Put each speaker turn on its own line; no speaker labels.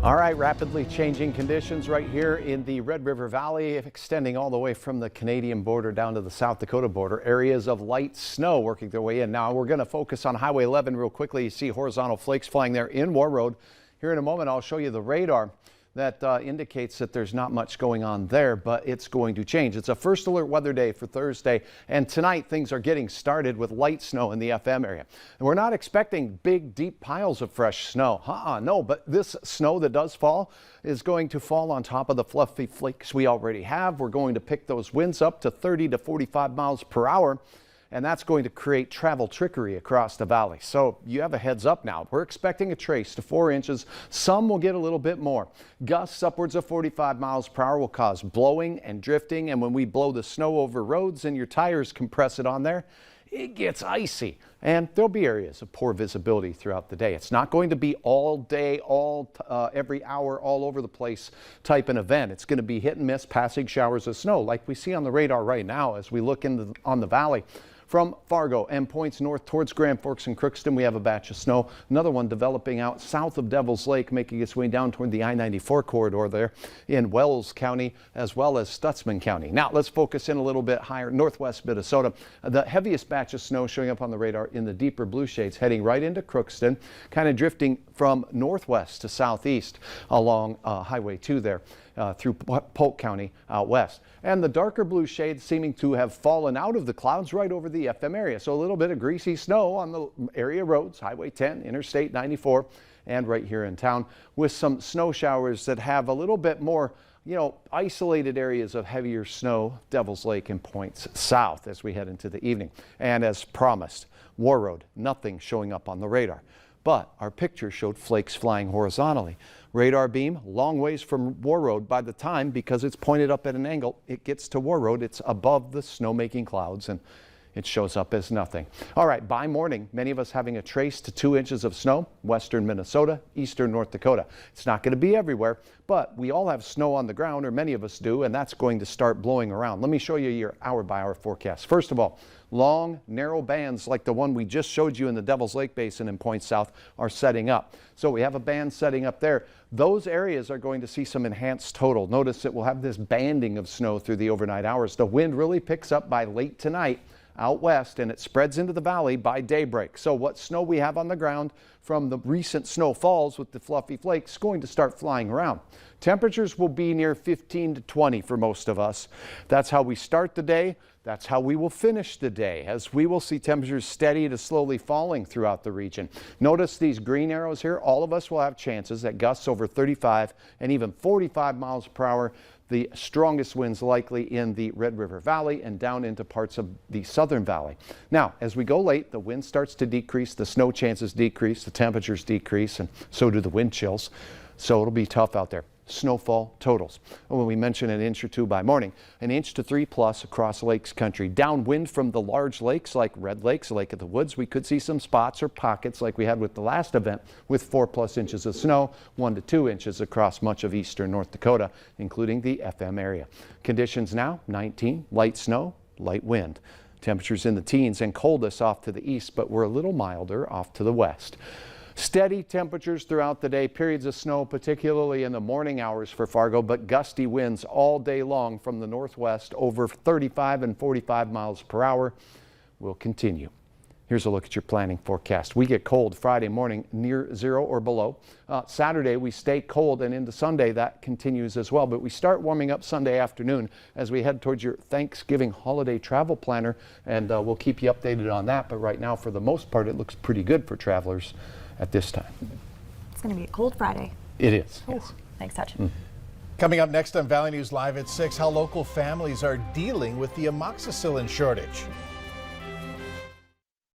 All right, rapidly changing conditions right here in the Red River Valley, extending all the way from the Canadian border down to the South Dakota border. Areas of light snow working their way in. Now we're going to focus on Highway 11 real quickly. You see horizontal flakes flying there in Warroad. Here in a moment, I'll show you the radar that indicates that there's not much going on there, but it's going to change. It's a first alert weather day for Thursday, and tonight things are getting started with light snow in the FM area. And we're not expecting big, deep piles of fresh snow. No, but this snow that does fall is going to fall on top of the fluffy flakes we already have. We're going to pick those winds up to 30 to 45 miles per hour. And that's going to create travel trickery across the valley. So you have a heads up now. We're expecting a trace to 4 inches. Some will get a little bit more. Gusts upwards of 45 miles per hour will cause blowing and drifting. And when we blow the snow over roads and your tires compress it on there, it gets icy. And there'll be areas of poor visibility throughout the day. It's not going to be all day, every hour, all over the place type an event. It's going to be hit and miss passing showers of snow like we see on the radar right now as we look on the valley. From Fargo and points north towards Grand Forks and Crookston, we have a batch of snow. Another one developing out south of Devil's Lake, making its way down toward the I-94 corridor there in Wells County, as well as Stutsman County. Now let's focus in a little bit higher, northwest Minnesota. The heaviest batch of snow showing up on the radar in the deeper blue shades, heading right into Crookston, kind of drifting from northwest to southeast along Highway 2 there. Through Polk County out west. And the darker blue shades seeming to have fallen out of the clouds right over the FM area. So a little bit of greasy snow on the area roads, Highway 10, Interstate 94, and right here in town with some snow showers that have a little bit more, isolated areas of heavier snow, Devil's Lake and points south as we head into the evening. And as promised, Warroad, nothing showing up on the radar. But our picture showed flakes flying horizontally. Radar beam, long ways from Warroad by the time, because it's pointed up at an angle, it gets to Warroad. It's above the snow-making clouds, and it shows up as nothing. All right, by morning, many of us having a trace to 2 inches of snow, western Minnesota, eastern North Dakota. It's not going to be everywhere, but we all have snow on the ground, or many of us do, and that's going to start blowing around. Let me show you your hour-by-hour forecast. First of all, long, narrow bands like the one we just showed you in the Devil's Lake Basin and points south are setting up. So we have a band setting up there. Those areas are going to see some enhanced total. Notice that we'll have this banding of snow through the overnight hours. The wind really picks up by late tonight out west, and it spreads into the valley by daybreak. So what snow we have on the ground from the recent snowfalls with the fluffy flakes is going to start flying around. Temperatures will be near 15 to 20 for most of us. That's how we start the day. That's how we will finish the day, as we will see temperatures steady to slowly falling throughout the region. Notice these green arrows here. All of us will have chances at gusts over 35 and even 45 miles per hour. The strongest winds likely in the Red River Valley and down into parts of the Southern Valley. Now, as we go late, the wind starts to decrease, the snow chances decrease, the temperatures decrease, and so do the wind chills. So it'll be tough out there. Snowfall totals. When we mention an inch or two by morning, an inch to 3 plus across lakes country. Downwind from the large lakes like Red Lakes, Lake of the Woods, we could see some spots or pockets like we had with the last event with 4+ inches of snow, 1 to 2 inches across much of eastern North Dakota, including the FM area. Conditions now 19, light snow, light wind. Temperatures in the teens and coldest off to the east, but we're a little milder off to the west. Steady temperatures throughout the day, periods of snow, particularly in the morning hours for Fargo, but gusty winds all day long from the northwest over 35 and 45 miles per hour will continue. Here's a look at your planning forecast. We get cold Friday morning near 0 or below. Saturday we stay cold, and into Sunday that continues as well. But we start warming up Sunday afternoon as we head towards your Thanksgiving holiday travel planner, and we'll keep you updated on that. But right now, for the most part, it looks pretty good for travelers at this time.
It's going to be a cold Friday.
It is.
Yes. Thanks, Hutch.
Coming up next on Valley News Live at 6, how local families are dealing with the amoxicillin shortage.